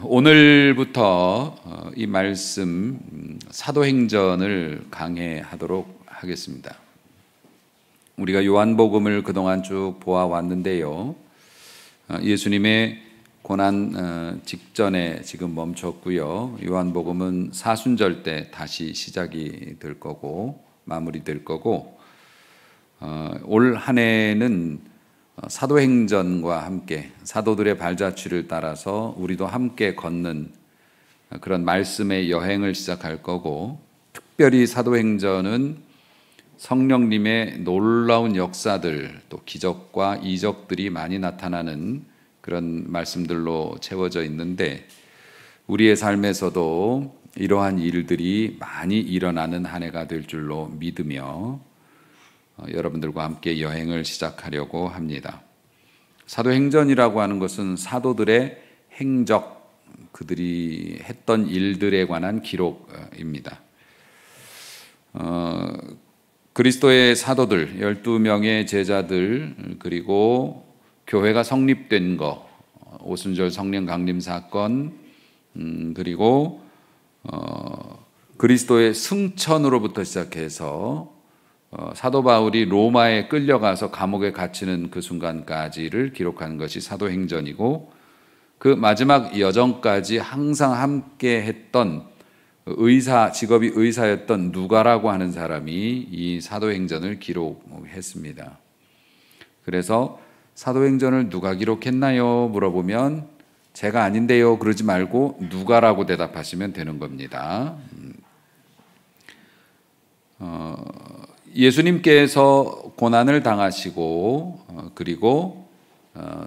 오늘부터 이 말씀 사도행전을 강해하도록 하겠습니다. 우리가 요한복음을 그동안 쭉 보아왔는데요. 예수님의 고난 직전에 지금 멈췄고요. 요한복음은 사순절 때 다시 시작이 될 거고 마무리될 거고, 올 한 해는 사도행전과 함께 사도들의 발자취를 따라서 우리도 함께 걷는 그런 말씀의 여행을 시작할 거고, 특별히 사도행전은 성령님의 놀라운 역사들, 또 기적과 이적들이 많이 나타나는 그런 말씀들로 채워져 있는데, 우리의 삶에서도 이러한 일들이 많이 일어나는 한 해가 될 줄로 믿으며 여러분들과 함께 여행을 시작하려고 합니다. 사도행전이라고 하는 것은 사도들의 행적, 그들이 했던 일들에 관한 기록입니다. 그리스도의 사도들 12명의 제자들, 그리고 교회가 성립된 것, 오순절 성령 강림 사건, 그리고 그리스도의 승천으로부터 시작해서 사도 바울이 로마에 끌려가서 감옥에 갇히는 그 순간까지를 기록하는 것이 사도행전이고, 그 마지막 여정까지 항상 함께 했던 의사, 직업이 의사였던 누가라고 하는 사람이 이 사도행전을 기록했습니다. 그래서 사도행전을 누가 기록했나요? 물어보면 제가 아닌데요 그러지 말고 누가라고 대답하시면 되는 겁니다. 예수님께서 고난을 당하시고 그리고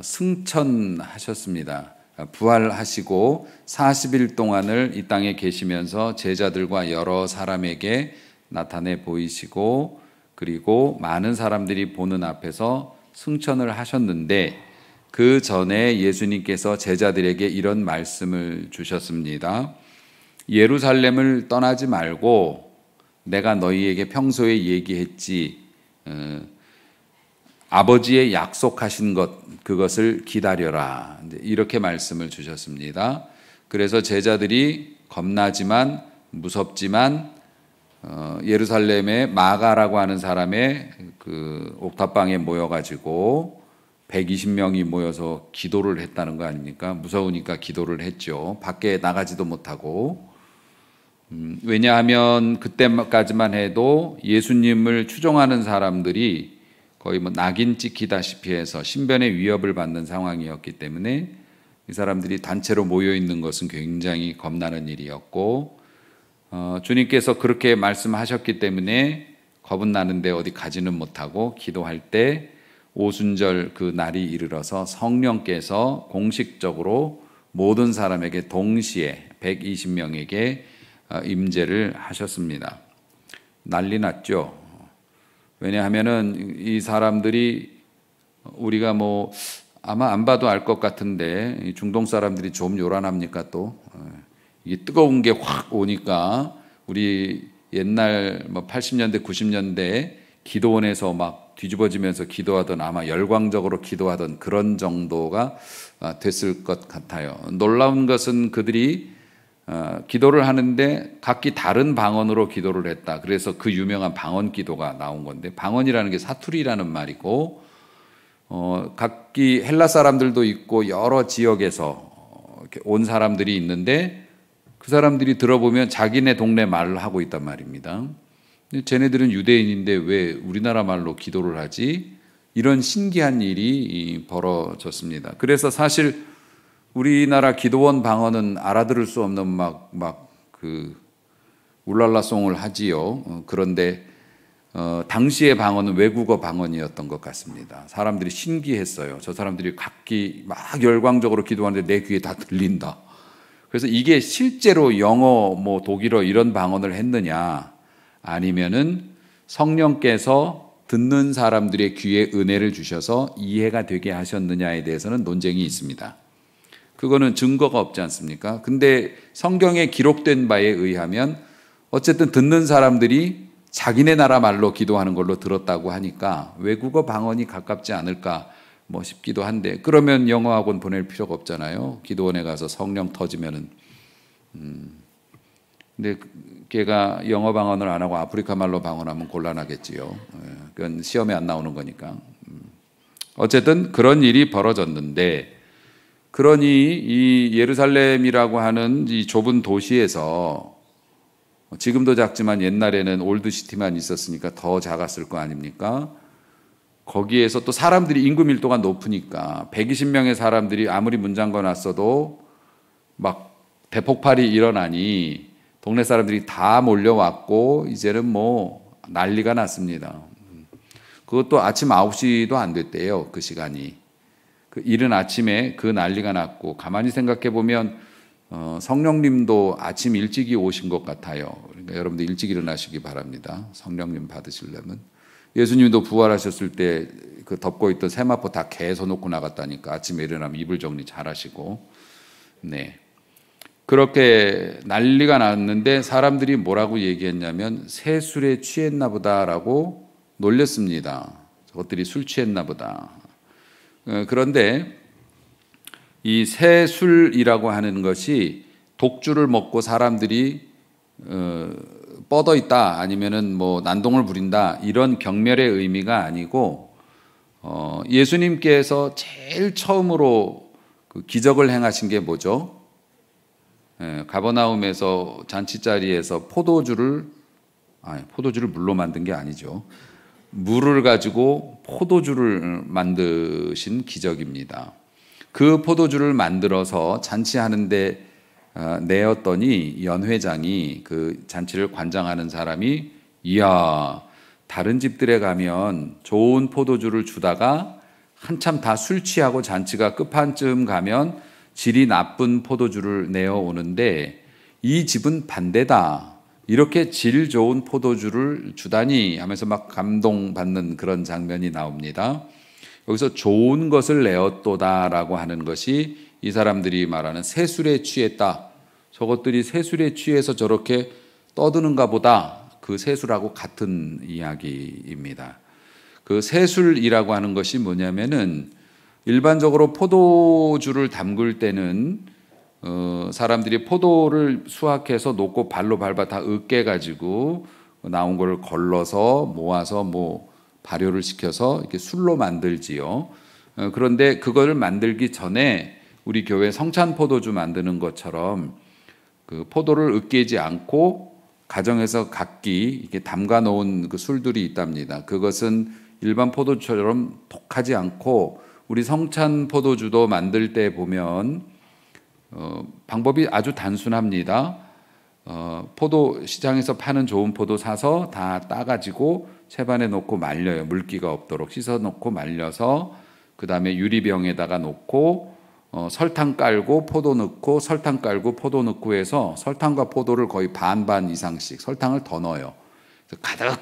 승천하셨습니다. 부활하시고 40일 동안을 이 땅에 계시면서 제자들과 여러 사람에게 나타내 보이시고, 그리고 많은 사람들이 보는 앞에서 승천을 하셨는데, 그 전에 예수님께서 제자들에게 이런 말씀을 주셨습니다. 예루살렘을 떠나지 말고 내가 너희에게 평소에 얘기했지, 아버지의 약속하신 것, 그것을 기다려라, 이렇게 말씀을 주셨습니다. 그래서 제자들이 겁나지만 무섭지만 예루살렘의 마가라고 하는 사람의 그 옥탑방에 모여가지고 120명이 모여서 기도를 했다는 거 아닙니까? 무서우니까 기도를 했죠. 밖에 나가지도 못하고. 왜냐하면 그때까지만 해도 예수님을 추종하는 사람들이 거의 낙인 찍히다시피 해서 신변의 위협을 받는 상황이었기 때문에 이 사람들이 단체로 모여 있는 것은 굉장히 겁나는 일이었고, 주님께서 그렇게 말씀하셨기 때문에 겁은 나는데 어디 가지는 못하고 기도할 때 오순절 그 날이 이르러서 성령께서 공식적으로 모든 사람에게 동시에 120명에게 임재를 하셨습니다. 난리 났죠. 왜냐하면은 이 사람들이 우리가 아마 안 봐도 알 것 같은데, 중동 사람들이 좀 요란합니까? 또 이게 뜨거운 게 확 오니까 우리 옛날 80년대 90년대 기도원에서 막 뒤집어지면서 기도하던, 아마 열광적으로 기도하던 그런 정도가 됐을 것 같아요. 놀라운 것은 그들이 기도를 하는데 각기 다른 방언으로 기도를 했다. 그래서 그 유명한 방언 기도가 나온 건데, 방언이라는 게 사투리라는 말이고, 각기 헬라 사람들도 있고 여러 지역에서 이렇게 온 사람들이 있는데, 그 사람들이 들어보면 자기네 동네 말을 하고 있단 말입니다. 쟤네들은 유대인인데 왜 우리나라 말로 기도를 하지? 이런 신기한 일이 벌어졌습니다. 그래서 사실 우리나라 기도원 방언은 알아들을 수 없는 그 울랄라송을 하지요. 그런데 당시의 방언은 외국어 방언이었던 것 같습니다. 사람들이 신기했어요. 저 사람들이 각기 막 열광적으로 기도하는데 내 귀에 다 들린다. 그래서 이게 실제로 영어, 독일어 이런 방언을 했느냐, 아니면은 성령께서 듣는 사람들의 귀에 은혜를 주셔서 이해가 되게 하셨느냐에 대해서는 논쟁이 있습니다. 그거는 증거가 없지 않습니까? 근데 성경에 기록된 바에 의하면 어쨌든 듣는 사람들이 자기네 나라 말로 기도하는 걸로 들었다고 하니까 외국어 방언이 가깝지 않을까 뭐 싶기도 한데, 그러면 영어학원 보낼 필요가 없잖아요. 기도원에 가서 성령 터지면은. 근데 걔가 영어 방언을 안 하고 아프리카 말로 방언하면 곤란하겠지요. 그건 시험에 안 나오는 거니까. 어쨌든 그런 일이 벌어졌는데, 그러니 이 예루살렘이라고 하는 이 좁은 도시에서, 지금도 작지만 옛날에는 올드시티만 있었으니까 더 작았을 거 아닙니까? 거기에서 또 사람들이 인구 밀도가 높으니까 120명의 사람들이 아무리 문 잠궈 놨어도 막 대폭발이 일어나니 동네 사람들이 다 몰려왔고 이제는 뭐 난리가 났습니다. 그것도 아침 9시도 안 됐대요. 그 시간이. 그 이른 아침에 그 난리가 났고, 가만히 생각해 보면 성령님도 아침 일찍이 오신 것 같아요. 그러니까 여러분들 일찍 일어나시기 바랍니다. 성령님 받으시려면. 예수님도 부활하셨을 때 그 덮고 있던 세마포 다 개서 놓고 나갔다니까. 아침에 일어나면 이불 정리 잘 하시고. 네. 그렇게 난리가 났는데 사람들이 뭐라고 얘기했냐면 새술에 취했나 보다라고 놀렸습니다. 저것들이 술 취했나 보다. 그런데 이 새술이라고 하는 것이 독주를 먹고 사람들이 뻗어 있다, 아니면은 뭐 난동을 부린다, 이런 경멸의 의미가 아니고, 예수님께서 제일 처음으로 그 기적을 행하신 게 뭐죠? 가버나움에서 잔치자리에서 포도주를 물로 만든 게 아니죠. 물을 가지고 포도주를 만드신 기적입니다. 그 포도주를 만들어서 잔치하는데 내었더니 연회장이, 그 잔치를 관장하는 사람이, 이야, 다른 집들에 가면 좋은 포도주를 주다가 한참 다 술 취하고 잔치가 끝판쯤 가면 질이 나쁜 포도주를 내어오는데 이 집은 반대다, 이렇게 질 좋은 포도주를 주다니 하면서 막 감동받는 그런 장면이 나옵니다. 여기서 좋은 것을 내었도다라고 하는 것이 이 사람들이 말하는 새술에 취했다, 저것들이 새술에 취해서 저렇게 떠드는가 보다, 그 새술하고 같은 이야기입니다. 그 새술이라고 하는 것이 뭐냐면은, 일반적으로 포도주를 담글 때는 사람들이 포도를 수확해서 놓고 발로 밟아 다 으깨가지고 나온 걸 걸러서 모아서 뭐 발효를 시켜서 이렇게 술로 만들지요. 그런데 그거를 만들기 전에 우리 교회 성찬 포도주 만드는 것처럼 그 포도를 으깨지 않고 가정에서 각기 이렇게 담가 놓은 그 술들이 있답니다. 그것은 일반 포도주처럼 독하지 않고, 우리 성찬 포도주도 만들 때 보면 방법이 아주 단순합니다. 포도 시장에서 파는 좋은 포도 사서 다 따가지고 채반에 놓고 말려요. 물기가 없도록 씻어 놓고 말려서, 그 다음에 유리병에다가 놓고 설탕 깔고 포도 넣고, 설탕 깔고 포도 넣고 해서 설탕과 포도를 거의 반반 이상씩 설탕을 더 넣어요. 가득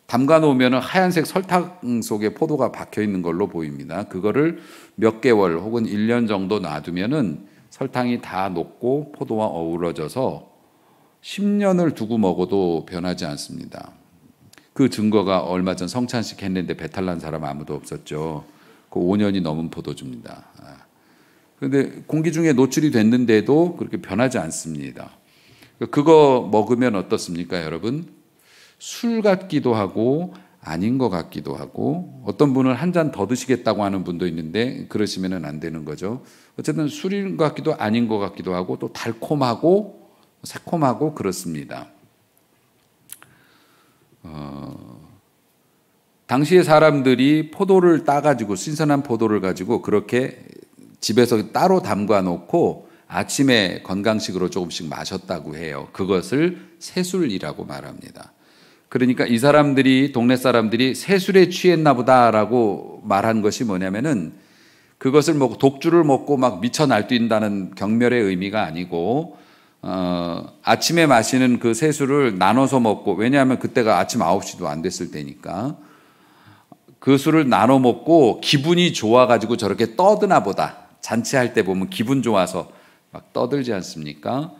담가 놓으면 하얀색 설탕 속에 포도가 박혀 있는 걸로 보입니다. 그거를 몇 개월 혹은 1년 정도 놔두면은 설탕이 다 녹고 포도와 어우러져서 10년을 두고 먹어도 변하지 않습니다. 그 증거가 얼마 전 성찬식 했는데 배탈 난 사람 아무도 없었죠. 그 5년이 넘은 포도주입니다. 그런데 공기 중에 노출이 됐는데도 그렇게 변하지 않습니다. 그거 먹으면 어떻습니까, 여러분? 술 같기도 하고 아닌 것 같기도 하고, 어떤 분은 한 잔 더 드시겠다고 하는 분도 있는데 그러시면 안 되는 거죠. 어쨌든 술인 것 같기도 아닌 것 같기도 하고, 또 달콤하고 새콤하고 그렇습니다. 당시의 사람들이 포도를 따가지고, 신선한 포도를 가지고 그렇게 집에서 따로 담가 놓고 아침에 건강식으로 조금씩 마셨다고 해요. 그것을 새술이라고 말합니다. 그러니까 이 사람들이, 동네 사람들이 새술에 취했나 보다라고 말한 것이 뭐냐면은, 그것을 먹고 독주를 먹고 막 미쳐 날뛴다는 경멸의 의미가 아니고, 아침에 마시는 그 새술을 나눠서 먹고, 왜냐하면 그때가 아침 9시도 안 됐을 때니까 그 술을 나눠 먹고 기분이 좋아가지고 저렇게 떠드나 보다. 잔치할 때 보면 기분 좋아서 막 떠들지 않습니까?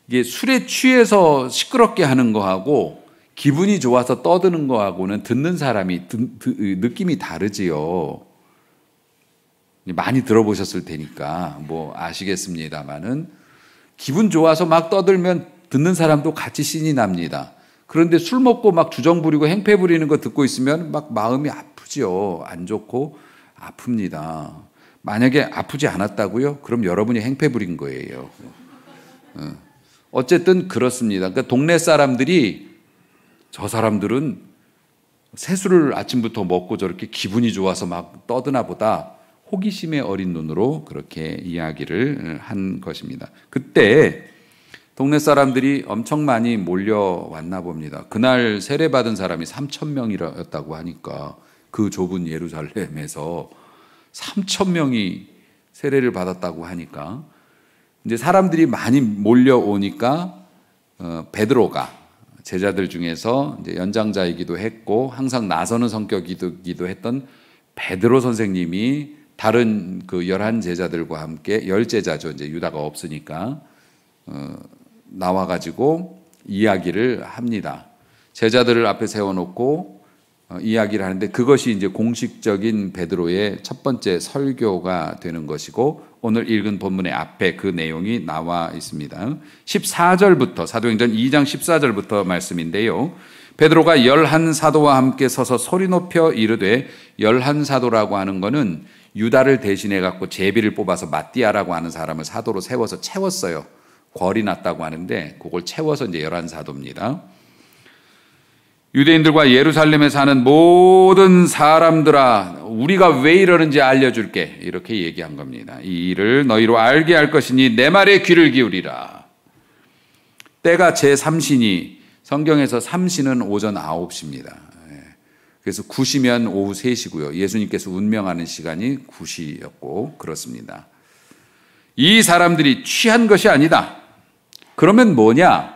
이게 술에 취해서 시끄럽게 하는 거하고 기분이 좋아서 떠드는 거하고는 듣는 사람이 느낌이 다르지요. 많이 들어보셨을 테니까 뭐 아시겠습니다만은 기분 좋아서 막 떠들면 듣는 사람도 같이 신이 납니다. 그런데 술 먹고 막 주정 부리고 행패 부리는 거 듣고 있으면 막 마음이 아프죠. 안 좋고 아픕니다. 만약에 아프지 않았다고요? 그럼 여러분이 행패 부린 거예요. 어쨌든 그렇습니다. 그러니까 동네 사람들이 저 사람들은 새술을 아침부터 먹고 저렇게 기분이 좋아서 막 떠드나 보다 호기심의 어린 눈으로 그렇게 이야기를 한 것입니다. 그때 동네 사람들이 엄청 많이 몰려왔나 봅니다. 그날 세례받은 사람이 3,000명이었다고 하니까 그 좁은 예루살렘에서 3,000명이 세례를 받았다고 하니까 이제 사람들이 많이 몰려오니까 베드로가 제자들 중에서 이제 연장자이기도 했고 항상 나서는 성격이기도 했던 베드로 선생님이 다른 그 11제자들과 함께 10제자죠. 이제 유다가 없으니까 나와가지고 이야기를 합니다. 제자들을 앞에 세워놓고 이야기를 하는데 그것이 이제 공식적인 베드로의 첫 번째 설교가 되는 것이고 오늘 읽은 본문의 앞에 그 내용이 나와 있습니다. 14절부터 사도행전 2장 14절부터 말씀인데요. 베드로가 11사도와 함께 서서 소리 높여 이르되 11사도라고 하는 것은 유다를 대신해 갖고 제비를 뽑아서 마띠아라고 하는 사람을 사도로 세워서 채웠어요. 궐이 났다고 하는데 그걸 채워서 이제 11사도입니다. 유대인들과 예루살렘에 사는 모든 사람들아 우리가 왜 이러는지 알려줄게 이렇게 얘기한 겁니다. 이 일을 너희로 알게 할 것이니 내 말에 귀를 기울이라. 때가 제3신이 성경에서 3신은 오전 9시입니다. 그래서 9시면 오후 3시고요. 예수님께서 운명하는 시간이 9시였고 그렇습니다. 이 사람들이 취한 것이 아니다. 그러면 뭐냐?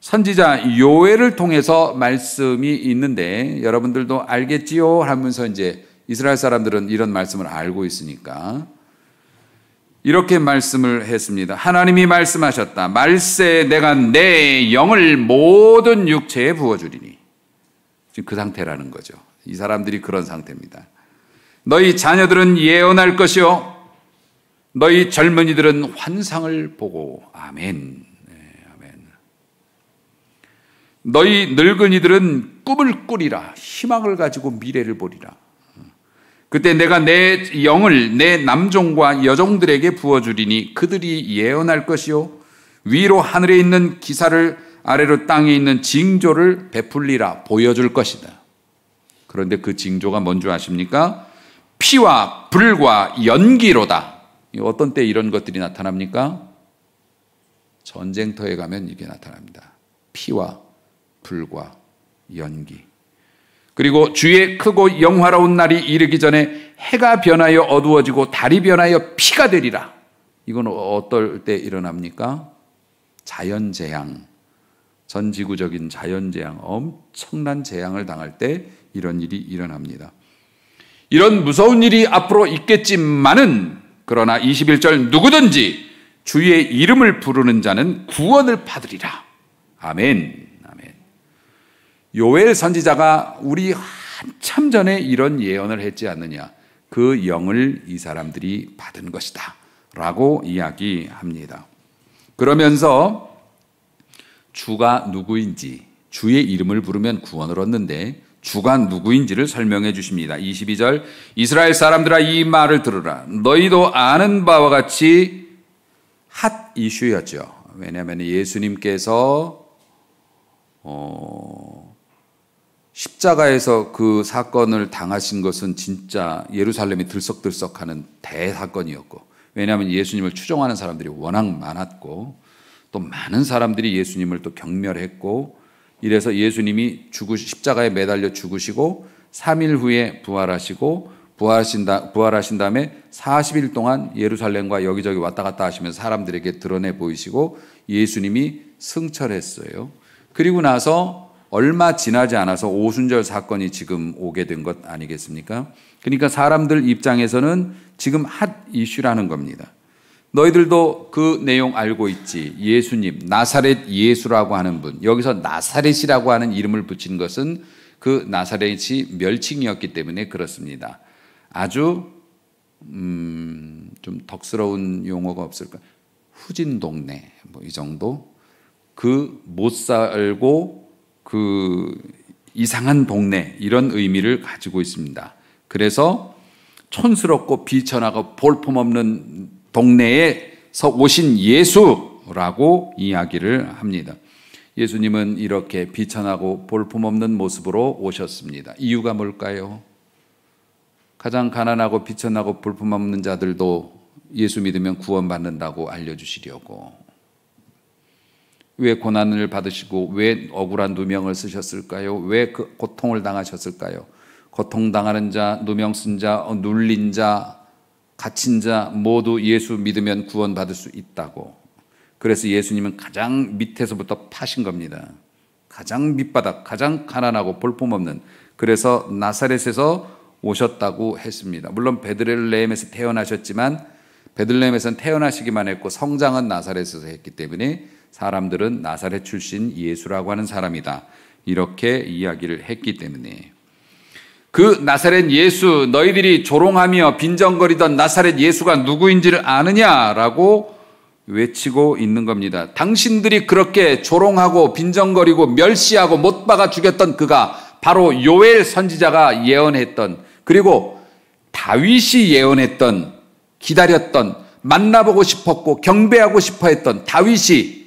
선지자 요엘을 통해서 말씀이 있는데 여러분들도 알겠지요? 하면서 이제 이스라엘 사람들은 이런 말씀을 알고 있으니까 이렇게 말씀을 했습니다. 하나님이 말씀하셨다. 말세 내가 내 영을 모든 육체에 부어주리니. 지금 그 상태라는 거죠. 이 사람들이 그런 상태입니다. 너희 자녀들은 예언할 것이요 너희 젊은이들은 환상을 보고 아멘. 너희 늙은이들은 꿈을 꾸리라. 희망을 가지고 미래를 보리라. 그때 내가 내 영을 내 남종과 여종들에게 부어주리니 그들이 예언할 것이요 위로 하늘에 있는 기사를 아래로 땅에 있는 징조를 베풀리라. 보여줄 것이다. 그런데 그 징조가 뭔지 아십니까? 피와 불과 연기로다. 어떤 때 이런 것들이 나타납니까? 전쟁터에 가면 이게 나타납니다. 피와 불과 연기. 그리고 주의 크고 영화로운 날이 이르기 전에 해가 변하여 어두워지고 달이 변하여 피가 되리라. 이건 어떨 때 일어납니까? 자연재앙, 전지구적인 자연재앙, 엄청난 재앙을 당할 때 이런 일이 일어납니다. 이런 무서운 일이 앞으로 있겠지만은 그러나 21절 누구든지 주의 이름을 부르는 자는 구원을 받으리라. 아멘. 아멘. 요엘 선지자가 우리 한참 전에 이런 예언을 했지 않느냐. 그 영을 이 사람들이 받은 것이다 라고 이야기합니다. 그러면서 주가 누구인지, 주의 이름을 부르면 구원을 얻는데 주가 누구인지를 설명해 주십니다. 22절 이스라엘 사람들아 이 말을 들으라. 너희도 아는 바와 같이 핫 이슈였죠. 왜냐하면 예수님께서 십자가에서 그 사건을 당하신 것은 진짜 예루살렘이 들썩들썩하는 대사건이었고, 왜냐하면 예수님을 추종하는 사람들이 워낙 많았고 또 많은 사람들이 예수님을 또 경멸했고, 이래서 예수님이 십자가에 매달려 죽으시고 3일 후에 부활하시고 부활하신 다음에 40일 동안 예루살렘과 여기저기 왔다 갔다 하시면서 사람들에게 드러내 보이시고 예수님이 승천했어요. 그리고 나서 얼마 지나지 않아서 오순절 사건이 지금 오게 된 것 아니겠습니까? 그러니까 사람들 입장에서는 지금 핫 이슈라는 겁니다. 너희들도 그 내용 알고 있지. 예수님, 나사렛 예수라고 하는 분. 여기서 나사렛이라고 하는 이름을 붙인 것은 그 나사렛이 멸칭이었기 때문에 그렇습니다. 아주 좀 덕스러운 용어가 없을까? 후진 동네 뭐 이 정도. 그 못 살고 그 이상한 동네 이런 의미를 가지고 있습니다. 그래서 촌스럽고 비천하고 볼품없는 동네에서 오신 예수라고 이야기를 합니다. 예수님은 이렇게 비천하고 볼품없는 모습으로 오셨습니다. 이유가 뭘까요? 가장 가난하고 비천하고 볼품없는 자들도 예수 믿으면 구원받는다고 알려주시려고. 왜 고난을 받으시고 왜 억울한 누명을 쓰셨을까요? 왜 그 고통을 당하셨을까요? 고통당하는 자, 누명 쓴 자, 눌린 자, 갇힌 자 모두 예수 믿으면 구원받을 수 있다고. 그래서 예수님은 가장 밑에서부터 파신 겁니다. 가장 밑바닥, 가장 가난하고 볼품없는. 그래서 나사렛에서 오셨다고 했습니다. 물론 베들레헴에서 태어나셨지만 베들레헴에서는 태어나시기만 했고 성장은 나사렛에서 했기 때문에 사람들은 나사렛 출신 예수라고 하는 사람이다. 이렇게 이야기를 했기 때문에 그 나사렛 예수, 너희들이 조롱하며 빈정거리던 나사렛 예수가 누구인지를 아느냐라고 외치고 있는 겁니다. 당신들이 그렇게 조롱하고 빈정거리고 멸시하고 못 박아 죽였던 그가 바로 요엘 선지자가 예언했던, 그리고 다윗이 예언했던, 기다렸던, 만나보고 싶었고 경배하고 싶어 했던 다윗이,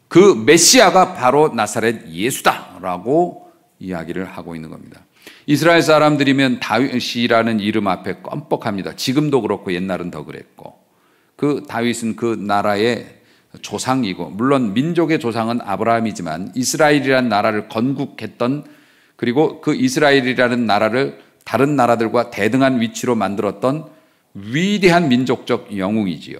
그 메시아가 바로 나사렛 예수다라고 이야기를 하고 있는 겁니다. 이스라엘 사람들이면 다윗이라는 이름 앞에 껌뻑합니다. 지금도 그렇고 옛날은 더 그랬고. 그 다윗은 그 나라의 조상이고, 물론 민족의 조상은 아브라함이지만 이스라엘이라는 나라를 건국했던, 그리고 그 이스라엘이라는 나라를 다른 나라들과 대등한 위치로 만들었던 위대한 민족적 영웅이지요.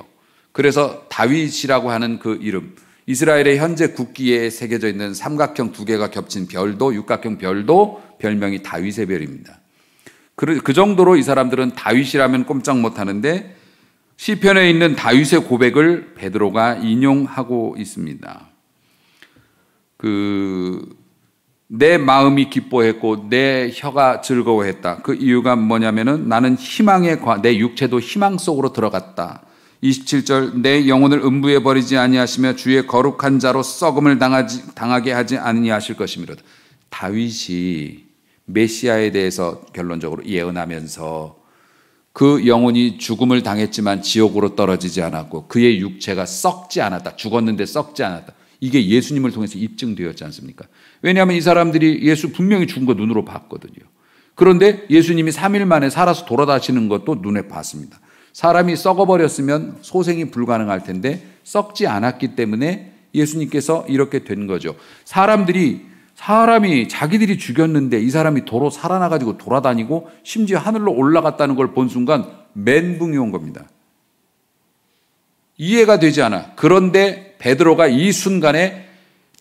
그래서 다윗이라고 하는 그 이름, 이스라엘의 현재 국기에 새겨져 있는 삼각형 두 개가 겹친 별도, 육각형 별도 별명이 다윗의 별입니다. 그 정도로 이 사람들은 다윗이라면 꼼짝 못하는데 시편에 있는 다윗의 고백을 베드로가 인용하고 있습니다. 내 마음이 기뻐했고 내 혀가 즐거워했다. 그 이유가 뭐냐면은 나는 내 육체도 희망 속으로 들어갔다. 27절, 내 영혼을 음부에 버리지 아니하시며 주의 거룩한 자로 썩음을 당하게 하지 아니하실 것이미로다. 다윗이 메시아에 대해서 결론적으로 예언하면서 그 영혼이 죽음을 당했지만 지옥으로 떨어지지 않았고 그의 육체가 썩지 않았다. 죽었는데 썩지 않았다. 이게 예수님을 통해서 입증되었지 않습니까? 왜냐하면 이 사람들이 예수 분명히 죽은 거 눈으로 봤거든요. 그런데 예수님이 3일 만에 살아서 돌아다니시는 것도 눈에 봤습니다. 사람이 썩어버렸으면 소생이 불가능할 텐데 썩지 않았기 때문에 예수님께서 이렇게 된 거죠. 사람이 자기들이 죽였는데 이 사람이 도로 살아나가지고 돌아다니고 심지어 하늘로 올라갔다는 걸 본 순간 멘붕이 온 겁니다. 이해가 되지 않아. 그런데 베드로가 이 순간에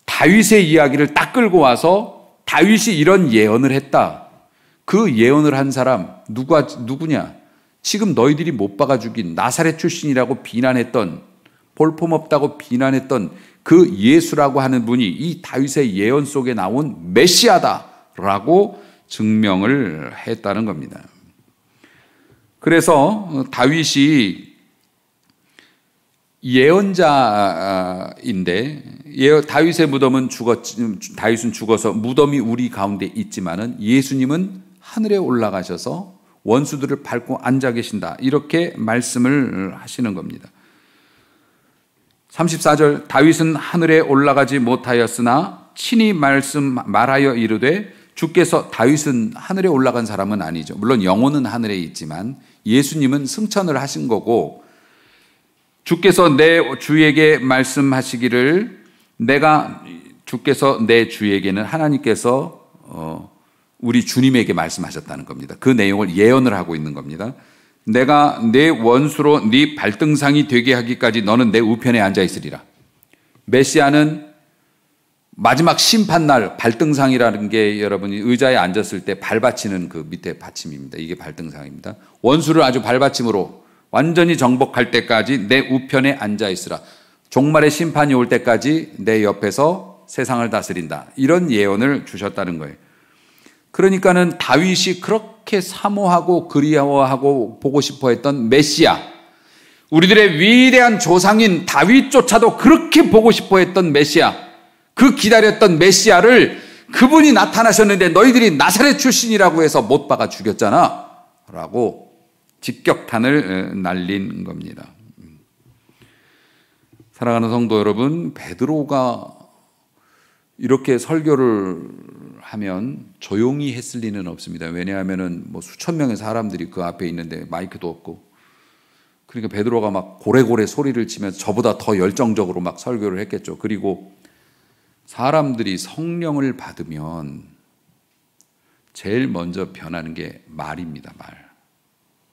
다윗의 이야기를 딱 끌고 와서 다윗이 이런 예언을 했다. 그 예언을 한 사람 누구냐? 지금 너희들이 못 박아 죽인 나사렛 출신이라고 비난했던, 볼품없다고 비난했던 그 예수라고 하는 분이 이 다윗의 예언 속에 나온 메시아다라고 증명을 했다는 겁니다. 그래서 다윗이 예언자인데 다윗의 무덤은 다윗은 죽어서 무덤이 우리 가운데 있지만은 예수님은 하늘에 올라가셔서 원수들을 밟고 앉아 계신다. 이렇게 말씀을 하시는 겁니다. 34절, 다윗은 하늘에 올라가지 못하였으나 친히 말하여 이르되, 주께서, 다윗은 하늘에 올라간 사람은 아니죠. 물론 영혼은 하늘에 있지만 예수님은 승천을 하신 거고, 주께서 내 주에게 말씀하시기를, 주께서 내 주에게는 하나님께서 우리 주님에게 말씀하셨다는 겁니다. 그 내용을 예언을 하고 있는 겁니다. 내가 내 원수로 네 발등상이 되게 하기까지 너는 내 우편에 앉아 있으리라. 메시아는 마지막 심판날 발등상이라는 게 여러분이 의자에 앉았을 때 발받치는 그 밑에 받침입니다. 이게 발등상입니다. 원수를 아주 발받침으로 완전히 정복할 때까지 내 우편에 앉아 있으라. 종말의 심판이 올 때까지 내 옆에서 세상을 다스린다. 이런 예언을 주셨다는 거예요. 그러니까는 다윗이 그렇게 사모하고 그리워하고 보고 싶어 했던 메시아, 우리들의 위대한 조상인 다윗조차도 그렇게 보고 싶어 했던 메시아, 그 기다렸던 메시아를 그분이 나타나셨는데 너희들이 나사렛 출신이라고 해서 못 박아 죽였잖아 라고 직격탄을 날린 겁니다. 사랑하는 성도 여러분, 베드로가 이렇게 설교를 하면 조용히 했을 리는 없습니다. 왜냐하면 뭐 수천 명의 사람들이 그 앞에 있는데 마이크도 없고, 그러니까 베드로가 막 고래고래 소리를 치면서 저보다 더 열정적으로 막 설교를 했겠죠. 그리고 사람들이 성령을 받으면 제일 먼저 변하는 게 말입니다. 말.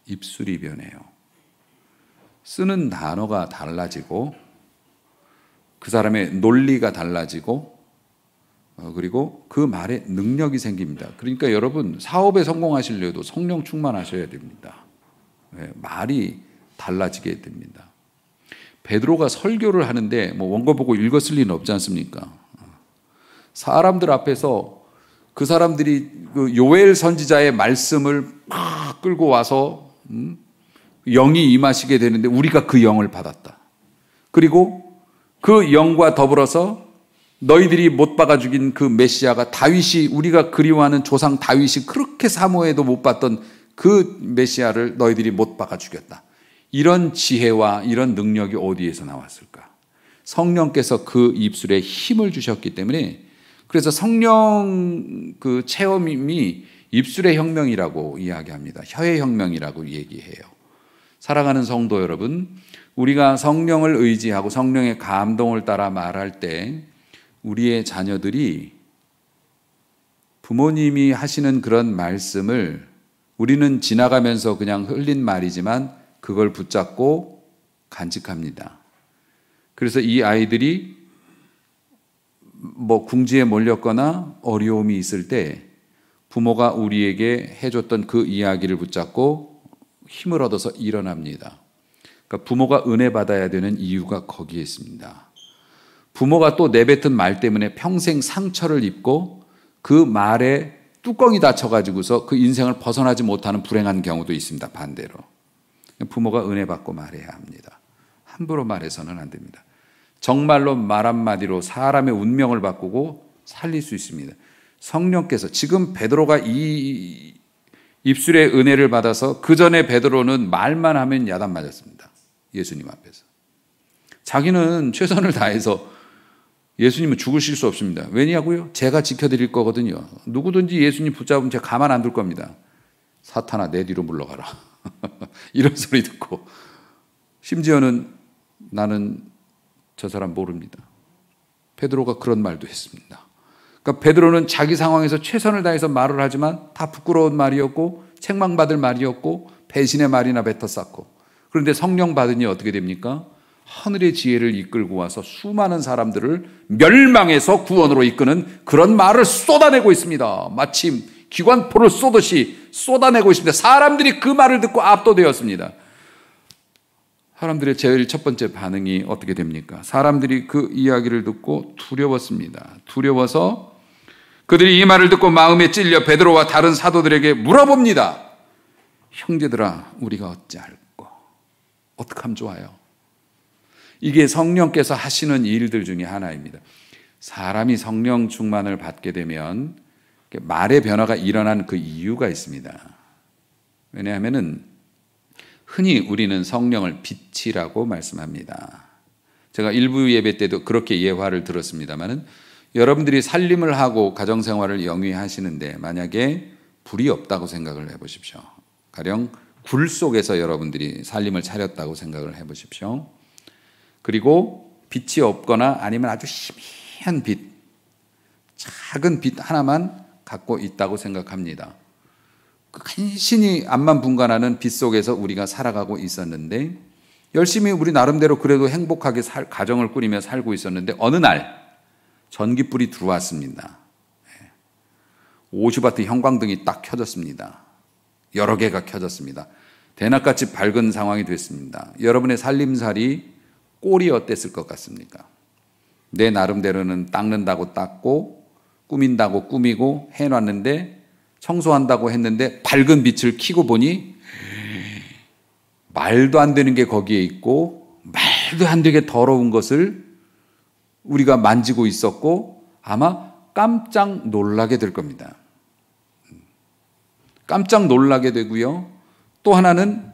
입술이 변해요. 쓰는 단어가 달라지고 그 사람의 논리가 달라지고 그리고 그 말에 능력이 생깁니다. 그러니까 여러분, 사업에 성공하시려도 성령 충만하셔야 됩니다. 말이 달라지게 됩니다. 베드로가 설교를 하는데 뭐 원고 보고 읽었을 리는 없지 않습니까? 사람들 앞에서 그 사람들이 그 요엘 선지자의 말씀을 막 끌고 와서 영이 임하시게 되는데 우리가 그 영을 받았다. 그리고 그 영과 더불어서 너희들이 못 박아 죽인 그 메시아가 다윗이, 우리가 그리워하는 조상 다윗이 그렇게 사모해도 못 봤던 그 메시아를 너희들이 못 박아 죽였다. 이런 지혜와 이런 능력이 어디에서 나왔을까? 성령께서 그 입술에 힘을 주셨기 때문에, 그래서 성령 그 체험이 입술의 혁명이라고 이야기합니다. 혀의 혁명이라고 얘기해요. 사랑하는 성도 여러분, 우리가 성령을 의지하고 성령의 감동을 따라 말할 때 우리의 자녀들이 부모님이 하시는 그런 말씀을 우리는 지나가면서 그냥 흘린 말이지만 그걸 붙잡고 간직합니다. 그래서 이 아이들이 뭐 궁지에 몰렸거나 어려움이 있을 때 부모가 우리에게 해줬던 그 이야기를 붙잡고 힘을 얻어서 일어납니다. 그러니까 부모가 은혜 받아야 되는 이유가 거기에 있습니다. 부모가 또 내뱉은 말 때문에 평생 상처를 입고 그 말에 뚜껑이 닫혀가지고서 그 인생을 벗어나지 못하는 불행한 경우도 있습니다. 반대로. 부모가 은혜 받고 말해야 합니다. 함부로 말해서는 안 됩니다. 정말로 말 한마디로 사람의 운명을 바꾸고 살릴 수 있습니다. 성령께서, 지금 베드로가 이 입술의 은혜를 받아서, 그 전에 베드로는 말만 하면 야단 맞았습니다. 예수님 앞에서. 자기는 최선을 다해서 예수님은 죽으실 수 없습니다. 왜냐고요? 제가 지켜드릴 거거든요. 누구든지 예수님 붙잡으면 제가 가만 안 둘 겁니다. 사탄아, 내 뒤로 물러가라. 이런 소리 듣고, 심지어는 나는 저 사람 모릅니다. 베드로가 그런 말도 했습니다. 그러니까 베드로는 자기 상황에서 최선을 다해서 말을 하지만 다 부끄러운 말이었고 책망받을 말이었고 배신의 말이나 뱉어쌌고, 그런데 성령 받으니 어떻게 됩니까? 하늘의 지혜를 이끌고 와서 수많은 사람들을 멸망에서 구원으로 이끄는 그런 말을 쏟아내고 있습니다. 마침 기관포를 쏘듯이 쏟아내고 있습니다. 사람들이 그 말을 듣고 압도되었습니다. 사람들의 제일 첫 번째 반응이 어떻게 됩니까? 사람들이 그 이야기를 듣고 두려웠습니다. 두려워서 그들이 이 말을 듣고 마음에 찔려 베드로와 다른 사도들에게 물어봅니다. 형제들아, 우리가 어찌할꼬? 어떡하면 좋아요? 이게 성령께서 하시는 일들 중에 하나입니다. 사람이 성령 충만을 받게 되면 말의 변화가 일어난 그 이유가 있습니다. 왜냐하면은 흔히 우리는 성령을 빛이라고 말씀합니다. 제가 일부 예배 때도 그렇게 예화를 들었습니다만은, 여러분들이 살림을 하고 가정생활을 영위하시는데 만약에 불이 없다고 생각을 해보십시오. 가령 굴 속에서 여러분들이 살림을 차렸다고 생각을 해보십시오. 그리고 빛이 없거나 아니면 아주 희미한 빛, 작은 빛 하나만 갖고 있다고 생각합니다. 간신히 앞만 분간하는 빛 속에서 우리가 살아가고 있었는데, 열심히 우리 나름대로 그래도 행복하게 가정을 꾸리며 살고 있었는데, 어느 날 전기불이 들어왔습니다. 오슈바트 형광등이 딱 켜졌습니다. 여러 개가 켜졌습니다. 대낮같이 밝은 상황이 됐습니다. 여러분의 살림살이 꼴이 어땠을 것 같습니까? 내 나름대로는 닦는다고 닦고 꾸민다고 꾸미고 해놨는데 청소한다고 했는데 밝은 빛을 켜고 보니 말도 안 되는 게 거기에 있고 말도 안 되게 더러운 것을 우리가 만지고 있었고 아마 깜짝 놀라게 될 겁니다. 깜짝 놀라게 되고요. 또 하나는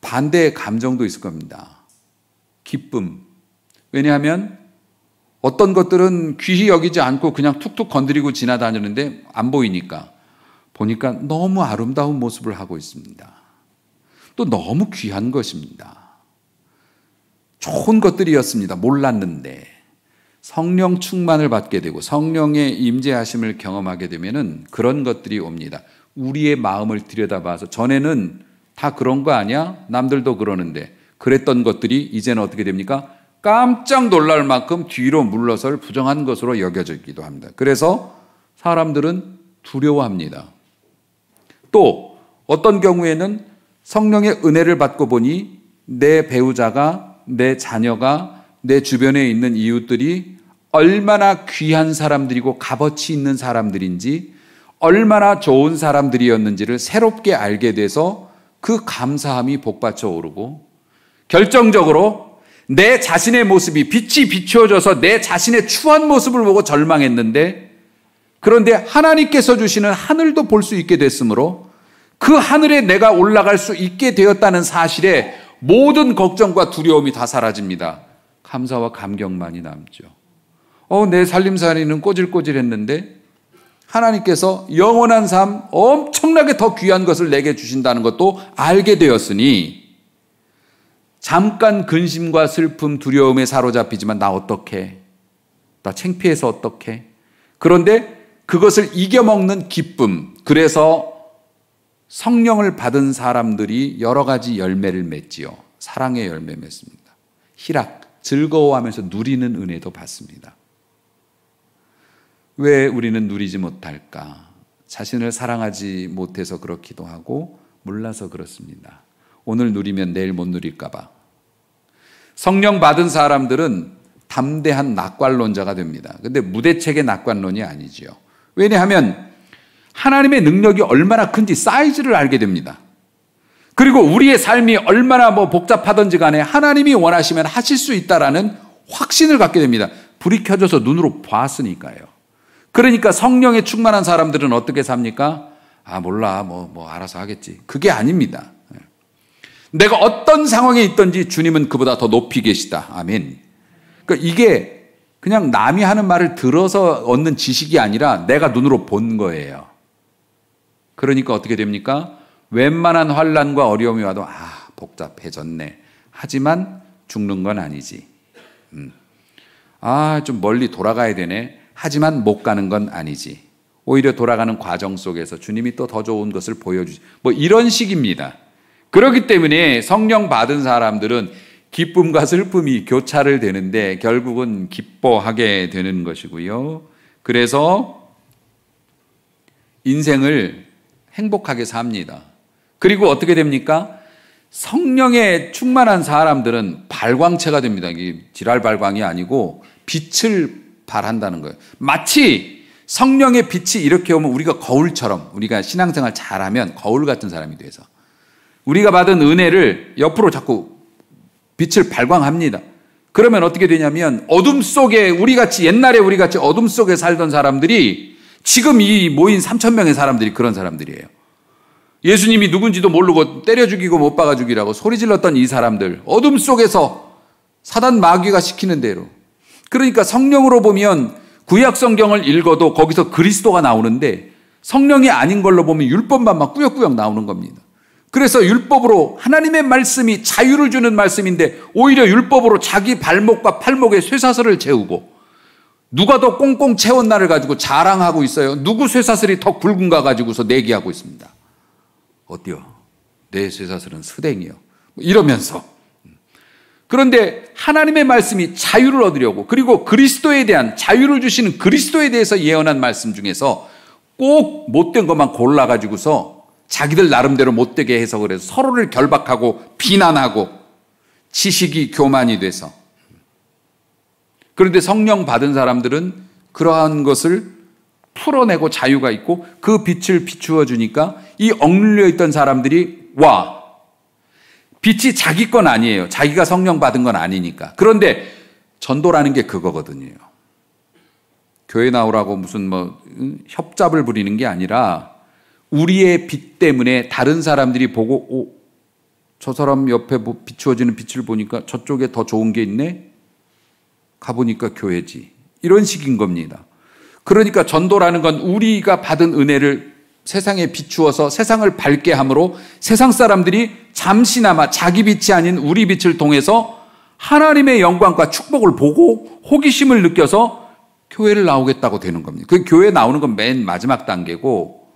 반대의 감정도 있을 겁니다. 기쁨. 왜냐하면 어떤 것들은 귀히 여기지 않고 그냥 툭툭 건드리고 지나다니는데 안 보이니까 보니까 너무 아름다운 모습을 하고 있습니다. 또 너무 귀한 것입니다. 좋은 것들이었습니다. 몰랐는데 성령 충만을 받게 되고 성령의 임재하심을 경험하게 되면은 그런 것들이 옵니다. 우리의 마음을 들여다봐서 전에는 다 그런 거 아니야? 남들도 그러는데 그랬던 것들이 이제는 어떻게 됩니까? 깜짝 놀랄 만큼 뒤로 물러설 부정한 것으로 여겨지기도 합니다. 그래서 사람들은 두려워합니다. 또 어떤 경우에는 성령의 은혜를 받고 보니 내 배우자가, 내 자녀가, 내 주변에 있는 이웃들이 얼마나 귀한 사람들이고 값어치 있는 사람들인지 얼마나 좋은 사람들이었는지를 새롭게 알게 돼서 그 감사함이 복받쳐 오르고 결정적으로 내 자신의 모습이 빛이 비추어져서 내 자신의 추한 모습을 보고 절망했는데 그런데 하나님께서 주시는 하늘도 볼 수 있게 됐으므로 그 하늘에 내가 올라갈 수 있게 되었다는 사실에 모든 걱정과 두려움이 다 사라집니다. 감사와 감격만이 남죠. 내 살림살이는 꼬질꼬질했는데 하나님께서 영원한 삶 엄청나게 더 귀한 것을 내게 주신다는 것도 알게 되었으니 잠깐 근심과 슬픔, 두려움에 사로잡히지만 나 어떡해? 나 창피해서 어떡해? 그런데 그것을 이겨먹는 기쁨, 그래서 성령을 받은 사람들이 여러 가지 열매를 맺지요. 사랑의 열매 맺습니다. 희락, 즐거워하면서 누리는 은혜도 받습니다. 왜 우리는 누리지 못할까? 자신을 사랑하지 못해서 그렇기도 하고 몰라서 그렇습니다. 오늘 누리면 내일 못 누릴까 봐. 성령 받은 사람들은 담대한 낙관론자가 됩니다. 근데 무대책의 낙관론이 아니지요. 왜냐하면 하나님의 능력이 얼마나 큰지 사이즈를 알게 됩니다. 그리고 우리의 삶이 얼마나 복잡하든지 간에 하나님이 원하시면 하실 수 있다라는 확신을 갖게 됩니다. 불이 켜져서 눈으로 봤으니까요. 그러니까 성령에 충만한 사람들은 어떻게 삽니까? 몰라, 알아서 하겠지. 그게 아닙니다. 내가 어떤 상황에 있든지 주님은 그보다 더 높이 계시다. 아멘. 그러니까 이게 그냥 남이 하는 말을 들어서 얻는 지식이 아니라 내가 눈으로 본 거예요. 그러니까 어떻게 됩니까? 웬만한 환난과 어려움이 와도 복잡해졌네. 하지만 죽는 건 아니지. 좀 멀리 돌아가야 되네. 하지만 못 가는 건 아니지. 오히려 돌아가는 과정 속에서 주님이 또 더 좋은 것을 보여주지. 이런 식입니다. 그렇기 때문에 성령 받은 사람들은 기쁨과 슬픔이 교차를 되는데 결국은 기뻐하게 되는 것이고요. 그래서 인생을 행복하게 삽니다. 그리고 어떻게 됩니까? 성령에 충만한 사람들은 발광체가 됩니다. 이게 지랄 발광이 아니고 빛을 발한다는 거예요. 마치 성령의 빛이 이렇게 오면 우리가 거울처럼 우리가 신앙생활 잘하면 거울 같은 사람이 돼서 우리가 받은 은혜를 옆으로 자꾸 빛을 발광합니다. 그러면 어떻게 되냐면 어둠 속에 옛날에 우리같이 어둠 속에 살던 사람들이 지금 이 모인 3,000명의 사람들이 그런 사람들이에요. 예수님이 누군지도 모르고 때려 죽이고 못 박아 죽이라고 소리 질렀던 이 사람들, 어둠 속에서 사단 마귀가 시키는 대로. 그러니까 성령으로 보면 구약 성경을 읽어도 거기서 그리스도가 나오는데 성령이 아닌 걸로 보면 율법만 막 꾸역꾸역 나오는 겁니다. 그래서 율법으로 하나님의 말씀이 자유를 주는 말씀인데 오히려 율법으로 자기 발목과 팔목에 쇠사슬을 채우고 누가 더 꽁꽁 채운 날을 가지고 자랑하고 있어요. 누구 쇠사슬이 더 굵은가 가지고서 내기하고 있습니다. 어때요? 내 쇠사슬은 스댕이요. 이러면서. 그런데 하나님의 말씀이 자유를 얻으려고 그리고 그리스도에 대한 자유를 주시는 그리스도에 대해서 예언한 말씀 중에서 꼭 못된 것만 골라가지고서 자기들 나름대로 못되게 해석을 해서 서로를 결박하고 비난하고 지식이 교만이 돼서. 그런데 성령 받은 사람들은 그러한 것을 풀어내고 자유가 있고 그 빛을 비추어 주니까 이 억눌려 있던 사람들이 와. 빛이 자기 건 아니에요. 자기가 성령 받은 건 아니니까. 그런데 전도라는 게 그거거든요. 교회 나오라고 무슨 협잡을 부리는 게 아니라 우리의 빛 때문에 다른 사람들이 보고 저 사람 옆에 비추어지는 빛을 보니까 저쪽에 더 좋은 게 있네? 가보니까 교회지. 이런 식인 겁니다. 그러니까 전도라는 건 우리가 받은 은혜를 세상에 비추어서 세상을 밝게 함으로 세상 사람들이 잠시나마 자기 빛이 아닌 우리 빛을 통해서 하나님의 영광과 축복을 보고 호기심을 느껴서 교회를 나오겠다고 되는 겁니다. 그 교회 나오는 건 맨 마지막 단계고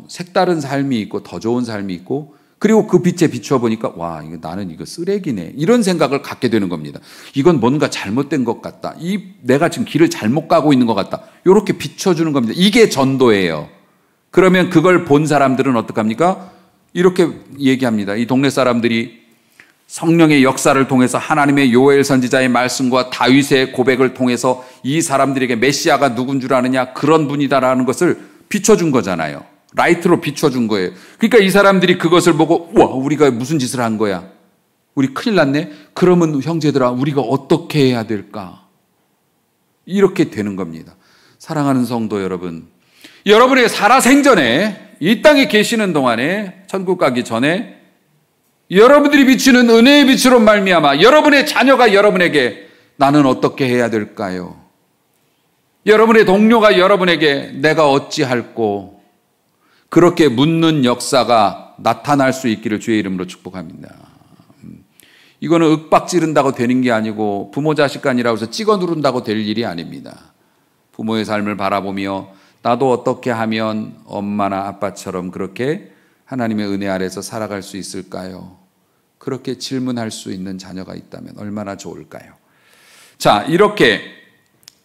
색다른 삶이 있고 더 좋은 삶이 있고 그리고 그 빛에 비추어 보니까 와, 나는 이거 쓰레기네. 이런 생각을 갖게 되는 겁니다. 이건 뭔가 잘못된 것 같다. 내가 지금 길을 잘못 가고 있는 것 같다. 이렇게 비춰주는 겁니다. 이게 전도예요. 그러면 그걸 본 사람들은 어떡합니까? 이렇게 얘기합니다. 이 동네 사람들이 성령의 역사를 통해서 하나님의 요엘 선지자의 말씀과 다윗의 고백을 통해서 이 사람들에게 메시아가 누군 줄 아느냐? 그런 분이다라는 것을 비춰준 거잖아요. 라이트로 비춰준 거예요. 그러니까 이 사람들이 그것을 보고 와, 우리가 무슨 짓을 한 거야? 우리 큰일 났네? 그러면 형제들아, 우리가 어떻게 해야 될까? 이렇게 되는 겁니다. 사랑하는 성도 여러분, 여러분의 살아생전에 이 땅에 계시는 동안에 천국 가기 전에 여러분들이 비추는 은혜의 빛으로 말미암아 여러분의 자녀가 여러분에게 나는 어떻게 해야 될까요? 여러분의 동료가 여러분에게 내가 어찌할꼬 그렇게 묻는 역사가 나타날 수 있기를 주의 이름으로 축복합니다. 이거는 윽박 지른다고 되는 게 아니고 부모 자식 간이라고 해서 찍어 누른다고 될 일이 아닙니다. 부모의 삶을 바라보며 나도 어떻게 하면 엄마나 아빠처럼 그렇게 하나님의 은혜 아래서 살아갈 수 있을까요? 그렇게 질문할 수 있는 자녀가 있다면 얼마나 좋을까요? 자, 이렇게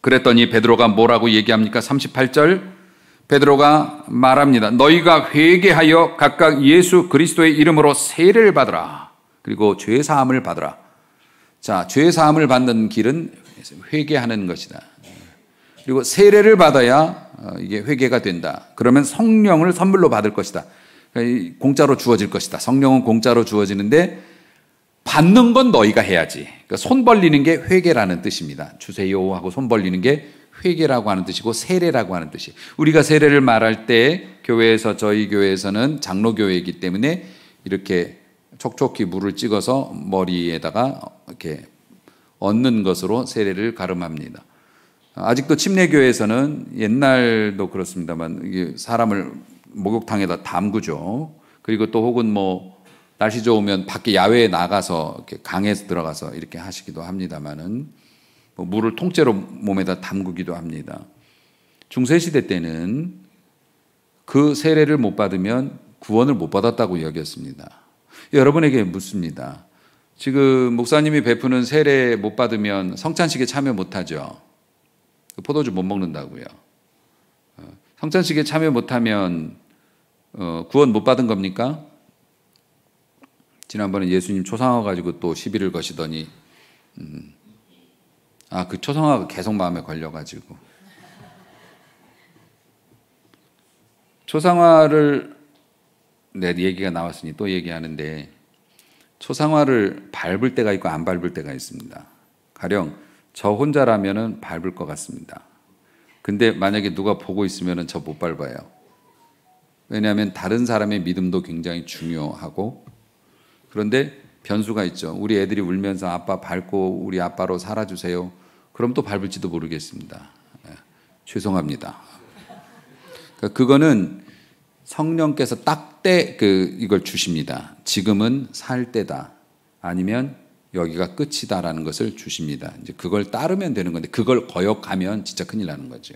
그랬더니 베드로가 뭐라고 얘기합니까? 38절 베드로가 말합니다. 너희가 회개하여 각각 예수 그리스도의 이름으로 세례를 받으라. 그리고 죄 사함을 받으라. 자, 죄 사함을 받는 길은 회개하는 것이다. 그리고 세례를 받아야 이게 회개가 된다. 그러면 성령을 선물로 받을 것이다. 공짜로 주어질 것이다. 성령은 공짜로 주어지는데 받는 건 너희가 해야지. 그러니까 손 벌리는 게 회개라는 뜻입니다. 주세요 하고 손 벌리는 게 회개라고 하는 뜻이고 세례라고 하는 뜻이. 우리가 세례를 말할 때 교회에서 저희 교회에서는 장로교회이기 때문에 이렇게 촉촉히 물을 찍어서 머리에다가 이렇게 얹는 것으로 세례를 가름합니다. 아직도 침례교회에서는 옛날도 그렇습니다만 이게 사람을 목욕탕에다 담그죠. 그리고 또 혹은 날씨 좋으면 밖에 야외에 나가서 이렇게 강에서 들어가서 이렇게 하시기도 합니다만은 물을 통째로 몸에다 담그기도 합니다. 중세시대 때는 그 세례를 못 받으면 구원을 못 받았다고 여겼습니다. 여러분에게 묻습니다. 지금 목사님이 베푸는 세례 못 받으면 성찬식에 참여 못하죠. 포도주 못 먹는다고요. 성찬식에 참여 못하면 구원 못 받은 겁니까? 지난번에 예수님 초상화 가지고 또 시비를 거시더니 그 초상화가 계속 마음에 걸려가지고 초상화를 얘기가 나왔으니 또 얘기하는데 초상화를 밟을 때가 있고 안 밟을 때가 있습니다. 가령 저 혼자라면은 밟을 것 같습니다. 근데 만약에 누가 보고 있으면은 저 못 밟아요. 왜냐하면 다른 사람의 믿음도 굉장히 중요하고 그런데 변수가 있죠. 우리 애들이 울면서 아빠 밟고 우리 아빠로 살아주세요. 그럼 또 밟을지도 모르겠습니다. 죄송합니다. 그러니까 그거는 성령께서 이걸 주십니다. 지금은 살 때다. 아니면 여기가 끝이다라는 것을 주십니다. 이제 그걸 따르면 되는 건데 그걸 거역하면 진짜 큰일 나는 거죠.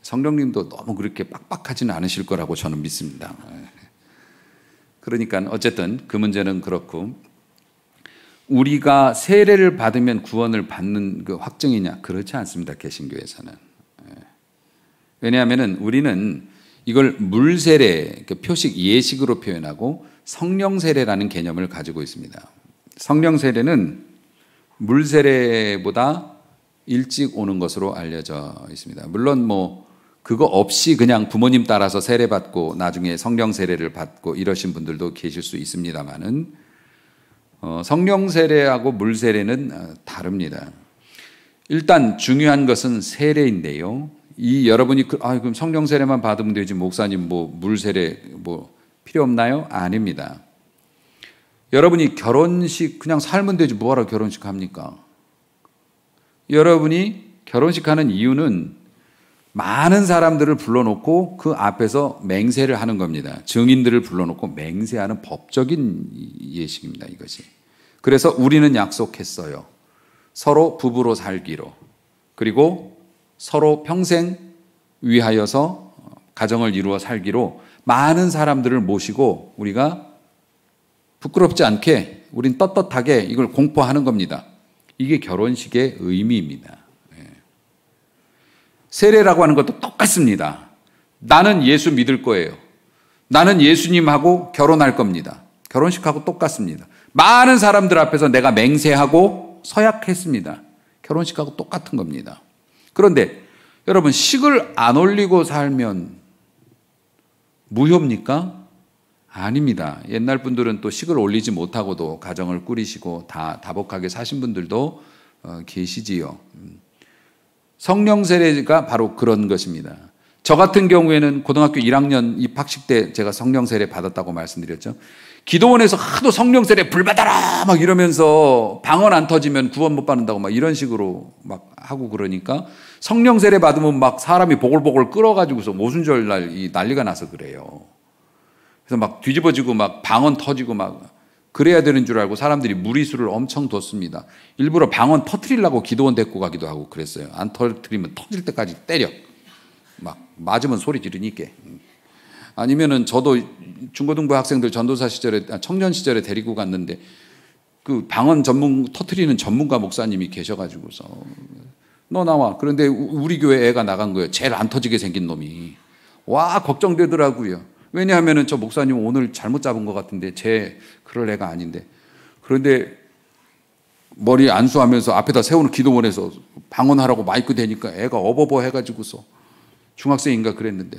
성령님도 너무 그렇게 빡빡하지는 않으실 거라고 저는 믿습니다. 그러니까 어쨌든 그 문제는 그렇고 우리가 세례를 받으면 구원을 받는 그 확증이냐? 그렇지 않습니다. 개신교에서는. 왜냐하면 우리는 이걸 물세례, 표식 예식으로 표현하고 성령세례라는 개념을 가지고 있습니다. 성령세례는 물세례보다 일찍 오는 것으로 알려져 있습니다. 물론 뭐 그거 없이 그냥 부모님 따라서 세례 받고 나중에 성령 세례를 받고 이러신 분들도 계실 수 있습니다만은 성령 세례하고 물 세례는 다릅니다. 일단 중요한 것은 세례인데요. 이 여러분이 그럼 성령 세례만 받으면 되지 목사님 뭐 물 세례 뭐 필요 없나요? 아닙니다. 여러분이 결혼식 그냥 살면 되지 뭐하러 결혼식 합니까? 여러분이 결혼식 하는 이유는 많은 사람들을 불러놓고 그 앞에서 맹세를 하는 겁니다. 증인들을 불러놓고 맹세하는 법적인 예식입니다. 이것이. 그래서 우리는 약속했어요. 서로 부부로 살기로. 그리고 서로 평생 위하여서 가정을 이루어 살기로 많은 사람들을 모시고 우리가 부끄럽지 않게 우린 떳떳하게 이걸 공포하는 겁니다. 이게 결혼식의 의미입니다. 세례라고 하는 것도 똑같습니다. 나는 예수 믿을 거예요. 나는 예수님하고 결혼할 겁니다. 결혼식하고 똑같습니다. 많은 사람들 앞에서 내가 맹세하고 서약했습니다. 결혼식하고 똑같은 겁니다. 그런데 여러분 식을 안 올리고 살면 무효입니까? 아닙니다. 옛날 분들은 또 식을 올리지 못하고도 가정을 꾸리시고 다 다복하게 사신 분들도 계시지요. 성령 세례가 바로 그런 것입니다. 저 같은 경우에는 고등학교 1학년 입학식 때 제가 성령 세례 받았다고 말씀드렸죠. 기도원에서 하도 성령 세례 불 받아라 막 이러면서 방언 안 터지면 구원 못 받는다고 막 이런 식으로 막 하고 그러니까 성령 세례 받으면 막 사람이 보글보글 끓어가지고서 오순절 날 이 난리가 나서 그래요. 그래서 막 뒤집어지고 막 방언 터지고 막 그래야 되는 줄 알고 사람들이 무리수를 엄청 뒀습니다. 일부러 방언 터뜨리려고 기도원 데리고 가기도 하고 그랬어요. 안 터뜨리면 터질 때까지 때려. 막 맞으면 소리 지르니까. 아니면은 저도 중고등부 학생들 전도사 시절에 청년 시절에 데리고 갔는데 그 방언 터뜨리는 전문가 목사님이 계셔가지고서 너 나와. 그런데 우리 교회 애가 나간 거예요. 제일 안 터지게 생긴 놈이. 와 걱정되더라고요. 왜냐하면은 저 목사님 오늘 잘못 잡은 것 같은데 그럴 애가 아닌데. 그런데 머리 안수하면서 앞에다 세우는 기도원에서 방언하라고 마이크 대니까 애가 어버버 해가지고서 중학생인가 그랬는데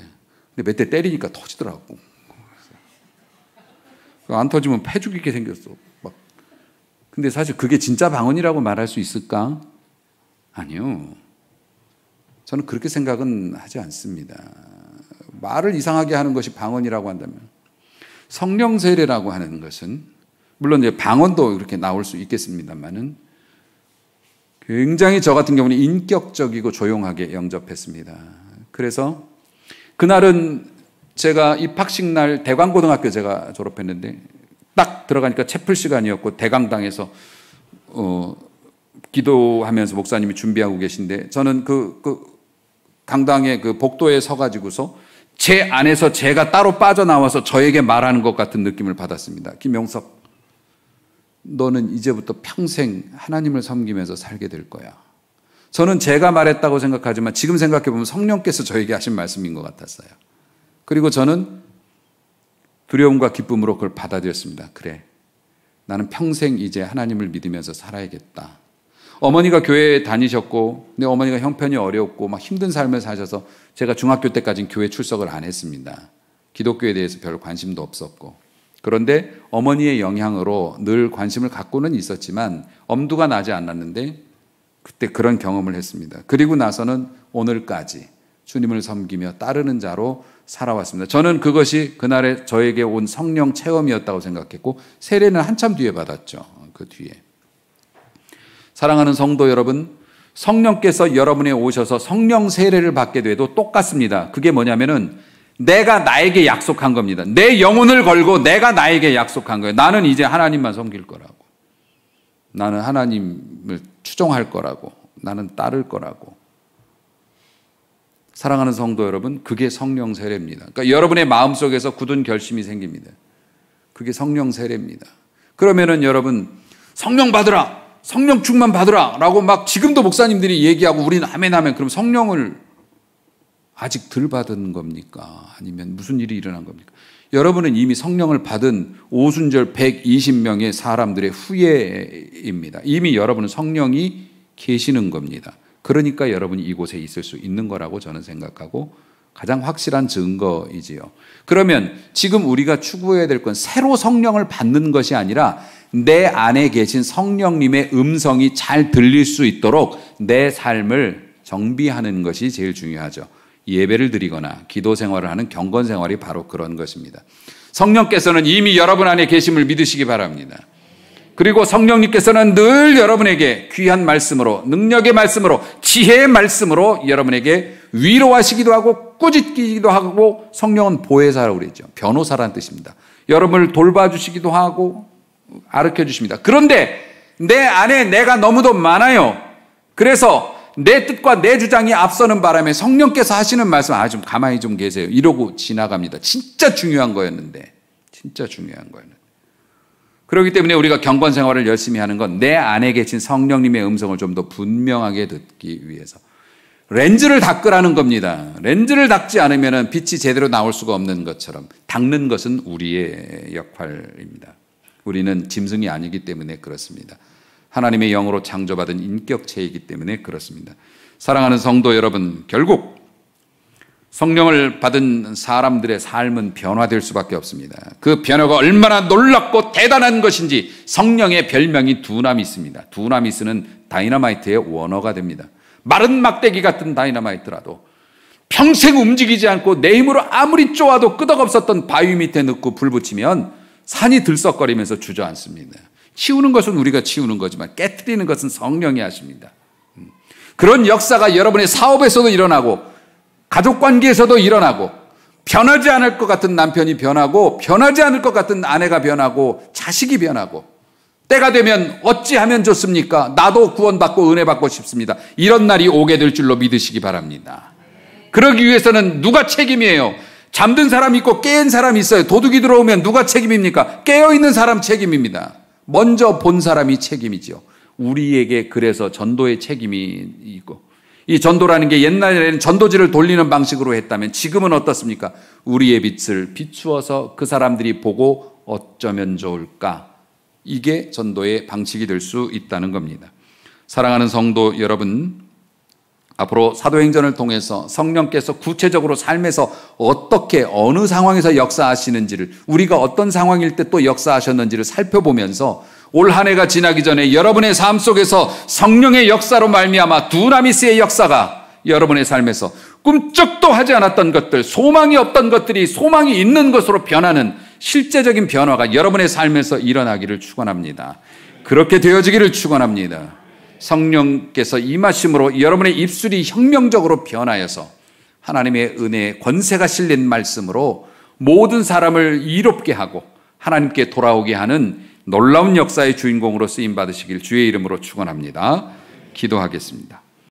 근데 몇 대 때리니까 터지더라고. 안 터지면 패 죽이게 생겼어. 막. 근데 사실 그게 진짜 방언이라고 말할 수 있을까? 아니요. 저는 그렇게 생각은 하지 않습니다. 말을 이상하게 하는 것이 방언이라고 한다면 성령 세례라고 하는 것은 물론 이제 방언도 이렇게 나올 수 있겠습니다만은 굉장히 저 같은 경우는 인격적이고 조용하게 영접했습니다. 그래서 그날은 제가 입학식 날 대광고등학교 제가 졸업했는데 딱 들어가니까 채플 시간이었고 대강당에서 기도하면서 목사님이 준비하고 계신데 저는 그 강당의 그 복도에 서가지고서 제 안에서 제가 따로 빠져나와서 저에게 말하는 것 같은 느낌을 받았습니다. 김용석, 너는 이제부터 평생 하나님을 섬기면서 살게 될 거야. 저는 제가 말했다고 생각하지만 지금 생각해보면 성령께서 저에게 하신 말씀인 것 같았어요. 그리고 저는 두려움과 기쁨으로 그걸 받아들였습니다. 그래, 나는 평생 이제 하나님을 믿으면서 살아야겠다. 어머니가 교회에 다니셨고 근데 어머니가 형편이 어려웠고 막 힘든 삶을 사셔서 제가 중학교 때까지는 교회 출석을 안 했습니다. 기독교에 대해서 별 관심도 없었고 그런데 어머니의 영향으로 늘 관심을 갖고는 있었지만 엄두가 나지 않았는데 그때 그런 경험을 했습니다. 그리고 나서는 오늘까지 주님을 섬기며 따르는 자로 살아왔습니다. 저는 그것이 그날의 저에게 온 성령 체험이었다고 생각했고 세례는 한참 뒤에 받았죠. 그 뒤에. 사랑하는 성도 여러분, 성령께서 여러분에 오셔서 성령 세례를 받게 돼도 똑같습니다. 그게 뭐냐면은 내가 나에게 약속한 겁니다. 내 영혼을 걸고 내가 나에게 약속한 거예요. 나는 이제 하나님만 섬길 거라고. 나는 하나님을 추종할 거라고. 나는 따를 거라고. 사랑하는 성도 여러분, 그게 성령 세례입니다. 그러니까 여러분의 마음속에서 굳은 결심이 생깁니다. 그게 성령 세례입니다. 그러면은 여러분 성령 받으라. 성령 충만 받으라 라고 막 지금도 목사님들이 얘기하고 우리는 아멘 하면 그럼 성령을 아직 덜 받은 겁니까? 아니면 무슨 일이 일어난 겁니까? 여러분은 이미 성령을 받은 오순절 120명의 사람들의 후예입니다. 이미 여러분은 성령이 계시는 겁니다. 그러니까 여러분이 이곳에 있을 수 있는 거라고 저는 생각하고 가장 확실한 증거이지요. 그러면 지금 우리가 추구해야 될 건 새로 성령을 받는 것이 아니라 내 안에 계신 성령님의 음성이 잘 들릴 수 있도록 내 삶을 정비하는 것이 제일 중요하죠. 예배를 드리거나 기도 생활을 하는 경건 생활이 바로 그런 것입니다. 성령께서는 이미 여러분 안에 계심을 믿으시기 바랍니다. 그리고 성령님께서는 늘 여러분에게 귀한 말씀으로, 능력의 말씀으로, 지혜의 말씀으로 여러분에게 위로하시기도 하고 꾸짖기도 하고, 성령은 보혜사라고 그랬죠. 변호사라는 뜻입니다. 여러분을 돌봐주시기도 하고 가르쳐 주십니다. 그런데 내 안에 내가 너무도 많아요. 그래서 내 뜻과 내 주장이 앞서는 바람에 성령께서 하시는 말씀, 좀 가만히 좀 계세요, 이러고 지나갑니다. 진짜 중요한 거였는데. 그렇기 때문에 우리가 경건 생활을 열심히 하는 건 내 안에 계신 성령님의 음성을 좀 더 분명하게 듣기 위해서. 렌즈를 닦으라는 겁니다. 렌즈를 닦지 않으면 빛이 제대로 나올 수가 없는 것처럼 닦는 것은 우리의 역할입니다. 우리는 짐승이 아니기 때문에 그렇습니다. 하나님의 영으로 창조받은 인격체이기 때문에 그렇습니다. 사랑하는 성도 여러분, 결국 성령을 받은 사람들의 삶은 변화될 수밖에 없습니다. 그 변화가 얼마나 놀랍고 대단한 것인지 성령의 별명이 두나미스입니다. 두나미스는 다이너마이트의 원어가 됩니다. 마른 막대기 같은 다이너마이트라도 평생 움직이지 않고 내 힘으로 아무리 쪼아도 끄덕없었던 바위 밑에 넣고 불 붙이면 산이 들썩거리면서 주저앉습니다. 치우는 것은 우리가 치우는 거지만 깨트리는 것은 성령이 하십니다. 그런 역사가 여러분의 사업에서도 일어나고 가족관계에서도 일어나고, 변하지 않을 것 같은 남편이 변하고, 변하지 않을 것 같은 아내가 변하고, 자식이 변하고, 때가 되면 어찌하면 좋습니까? 나도 구원받고 은혜받고 싶습니다. 이런 날이 오게 될 줄로 믿으시기 바랍니다. 그러기 위해서는 누가 책임이에요? 잠든 사람이 있고 깨인 사람이 있어요. 도둑이 들어오면 누가 책임입니까? 깨어있는 사람 책임입니다. 먼저 본 사람이 책임이죠. 우리에게 그래서 전도의 책임이 있고, 이 전도라는 게 옛날에는 전도지를 돌리는 방식으로 했다면 지금은 어떻습니까? 우리의 빛을 비추어서 그 사람들이 보고 어쩌면 좋을까? 이게 전도의 방식이 될 수 있다는 겁니다. 사랑하는 성도 여러분, 앞으로 사도행전을 통해서 성령께서 구체적으로 삶에서 어떻게 어느 상황에서 역사하시는지를, 우리가 어떤 상황일 때 또 역사하셨는지를 살펴보면서 올 한 해가 지나기 전에 여러분의 삶 속에서 성령의 역사로 말미암아 두나미스의 역사가 여러분의 삶에서 꿈쩍도 하지 않았던 것들, 소망이 없던 것들이 소망이 있는 것으로 변하는 실제적인 변화가 여러분의 삶에서 일어나기를 축원합니다. 그렇게 되어지기를 축원합니다. 성령께서 임하심으로 여러분의 입술이 혁명적으로 변하여서 하나님의 은혜의 권세가 실린 말씀으로 모든 사람을 이롭게 하고 하나님께 돌아오게 하는 놀라운 역사의 주인공으로 쓰임 받으시길 주의 이름으로 축원합니다. 기도하겠습니다.